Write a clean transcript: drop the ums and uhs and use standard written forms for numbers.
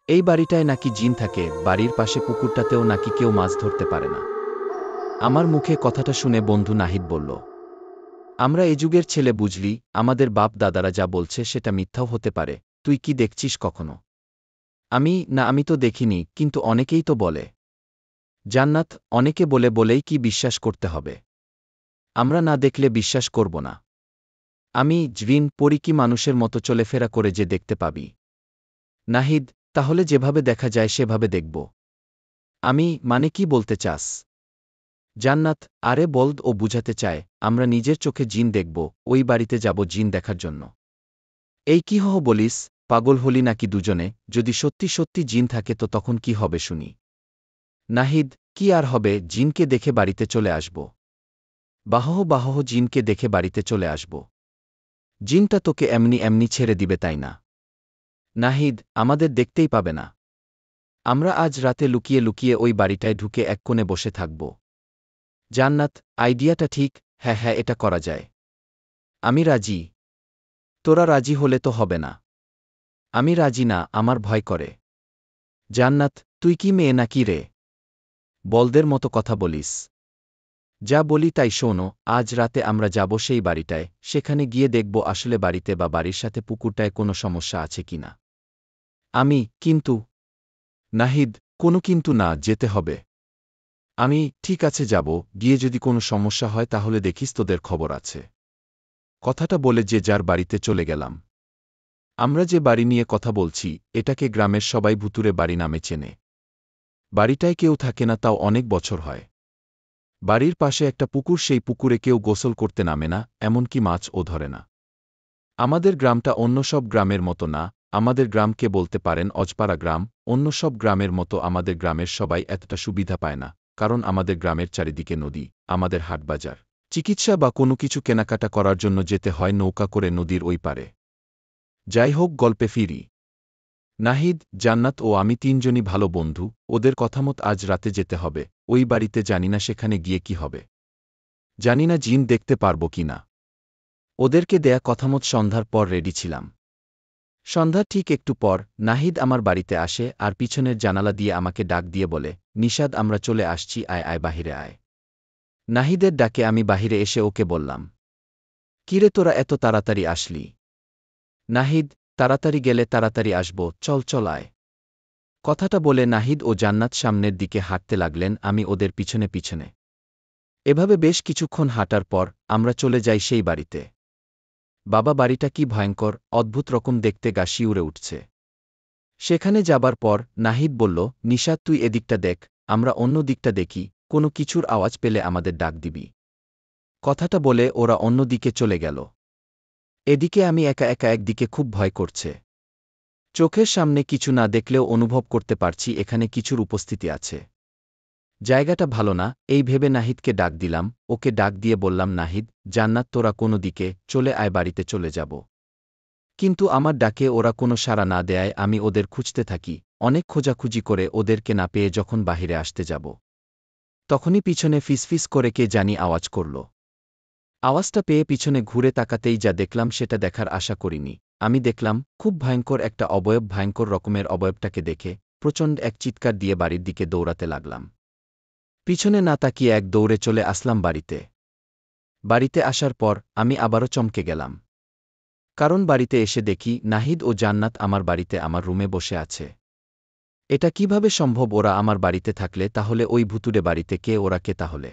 এই বাড়িটায় নাকি জিন থাকে, বাড়ির পাশে পুকুরটাতেও নাকি কেউ মাছ ধরতে পারে না। আমার মুখে কথাটা শুনে বন্ধু নাহিদ বলল, আমরা এ যুগের ছেলে বুঝলি, আমাদের বাপ দাদারা যা বলছে সেটা মিথ্যাও হতে পারে। তুই কি দেখছিস কখনো? আমি তো দেখিনি, কিন্তু অনেকেই তো বলে। জান্নাত, অনেকে বলে বলেই কি বিশ্বাস করতে হবে? আমরা না দেখলে বিশ্বাস করব না। জিন পরি কি মানুষের মতো চলেফেরা করে যে দেখতে পাবি? নাহিদ, তাহলে যেভাবে দেখা যায় সেভাবে দেখব। মানে কি বলতে চাস? জান্নাত, আরে বলদ, ও বুঝাতে চায় আমরা নিজের চোখে জিন দেখব, ওই বাড়িতে যাব জিন দেখার জন্য। এই কি বলিস? পাগল হলি নাকি দুজনে? যদি সত্যি সত্যি জিন থাকে তো তখন কি হবে শুনি? নাহিদ, কি আর হবে, জিনকে দেখে বাড়িতে চলে আসব। বাহহ জিনকে দেখে বাড়িতে চলে আসব। জিনটা তোকে এমনি এমনি ছেড়ে দিবে তাই না? নাহিদ, আমাদের দেখতেই পাবে না। আমরা আজ রাতে লুকিয়ে লুকিয়ে ওই বাড়িটায় ঢুকে এক কোণে বসে থাকব। জান্নাত, আইডিয়াটা ঠিক। হ্যাঁ হ্যাঁ, এটা করা যায়। আমি রাজি। তোরা রাজি হলে তো হবে না। আমি রাজি না, আমার ভয় করে। জান্নাত, তুই কি মেয়ে নাকি রে? বলদের মতো কথা বলিস। যা বলি তাই শোনো, আজ রাতে আমরা যাব সেই বাড়িটায়, সেখানে গিয়ে দেখব আসলে বাড়িতে বা বাড়ির সাথে পুকুরটায় কোনো সমস্যা আছে কিনা। কিন্তু নাহিদ, কোনো কিন্তু না, যেতে হবে। ঠিক আছে যাব, গিয়ে যদি কোনো সমস্যা হয় তাহলে দেখিস তোদের খবর আছে। কথাটা বলে যে যার বাড়িতে চলে গেলাম। আমরা যে বাড়ি নিয়ে কথা বলছি, এটাকে গ্রামের সবাই ভুতুরে বাড়ি নামে চেনে। বাড়িটায় কেউ থাকে না, তাও অনেক বছর হয়। বাড়ির পাশে একটা পুকুর, সেই পুকুরে কেউ গোসল করতে নামে না, এমনকি মাছও ধরে না। আমাদের গ্রামটা অন্য সব গ্রামের মতো না, আমাদের গ্রামকে বলতে পারেন অজপাড়া গ্রাম। অন্য সব গ্রামের মতো আমাদের গ্রামের সবাই এতটা সুবিধা পায় না, কারণ আমাদের গ্রামের চারিদিকে নদী, আমাদের হাটবাজার, চিকিৎসা বা কোনো কিছু কেনাকাটা করার জন্য যেতে হয় নৌকা করে নদীর ওই পারে। যাই হোক, গল্পে ফিরি। নাহিদ, জান্নাত ও আমি তিনজনই ভালো বন্ধু, ওদের কথামত আজ রাতে যেতে হবে ওই বাড়িতে। জানি না সেখানে গিয়ে কি হবে, জানি না জিন দেখতে পারব কি না। ওদেরকে দেয়া কথামত সন্ধ্যার পর রেডি ছিলাম। সন্ধ্যা ঠিক একটু পর নাহিদ আমার বাড়িতে আসে আর পিছনের জানালা দিয়ে আমাকে ডাক দিয়ে বলে, নিশাদ, আমরা চলে আসছি, আয় আয়, বাহিরে আয়। নাহিদের ডাকে আমি বাহিরে এসে ওকে বললাম, কিরে তোরা এত তাড়াতাড়ি আসলি? নাহিদ, তাড়াতাড়ি গেলে তাড়াতাড়ি আসব, চল চল আয়। কথাটা বলে নাহিদ ও জান্নাত সামনের দিকে হাঁটতে লাগলেন, আমি ওদের পিছনে পিছনে। এভাবে বেশ কিছুক্ষণ হাঁটার পর আমরা চলে যাই সেই বাড়িতে। বাবা, বাড়িটা কি ভয়ঙ্কর, অদ্ভুত রকম দেখতে, গা শিউরে উঠছে। সেখানে যাবার পর নাহিদ বলল, নিশাদ, তুই এদিকটা দেখ, আমরা অন্য দিকটা দেখি, কোনো কিছুর আওয়াজ পেলে আমাদের ডাক দিবি। কথাটা বলে ওরা অন্য দিকে চলে গেল। এদিকে আমি একা একা, একদিকে খুব ভয় করছে। চোখের সামনে কিছু না দেখলেও অনুভব করতে পারছি এখানে কিছুর উপস্থিতি আছে। জায়গাটা ভালো না, এই ভেবে নাহিদকে ডাক দিলাম। ওকে ডাক দিয়ে বললাম, নাহিদ, জান্নাত, তোরা কোনো দিকে চলে আয়, বাড়িতে চলে যাব। কিন্তু আমার ডাকে ওরা কোনো সাড়া না দেয়ায় আমি ওদের খুঁজতে থাকি। অনেক খোঁজাখুঁজি করে ওদেরকে না পেয়ে যখন বাহিরে আসতে যাব, তখনই পিছনে ফিসফিস করে কে জানি আওয়াজ করল। আওয়াজটা পেয়ে পিছনে ঘুরে তাকাতেই যা দেখলাম সেটা দেখার আশা করিনি। আমি দেখলাম খুব ভয়ঙ্কর একটা অবয়ব। ভয়ঙ্কর রকমের অবয়বটাকে দেখে প্রচণ্ড এক চিৎকার দিয়ে বাড়ির দিকে দৌড়াতে লাগলাম। পিছনে না তাকিয়ে এক দৌড়ে চলে আসলাম বাড়িতে। বাড়িতে আসার পর আমি আবারও চমকে গেলাম, কারণ বাড়িতে এসে দেখি নাহিদ ও জান্নাত আমার বাড়িতে, আমার রুমে বসে আছে। এটা কিভাবে সম্ভব? ওরা আমার বাড়িতে থাকলে তাহলে ওই ভুতুড়ে বাড়িতে কে? ওরা কে তাহলে?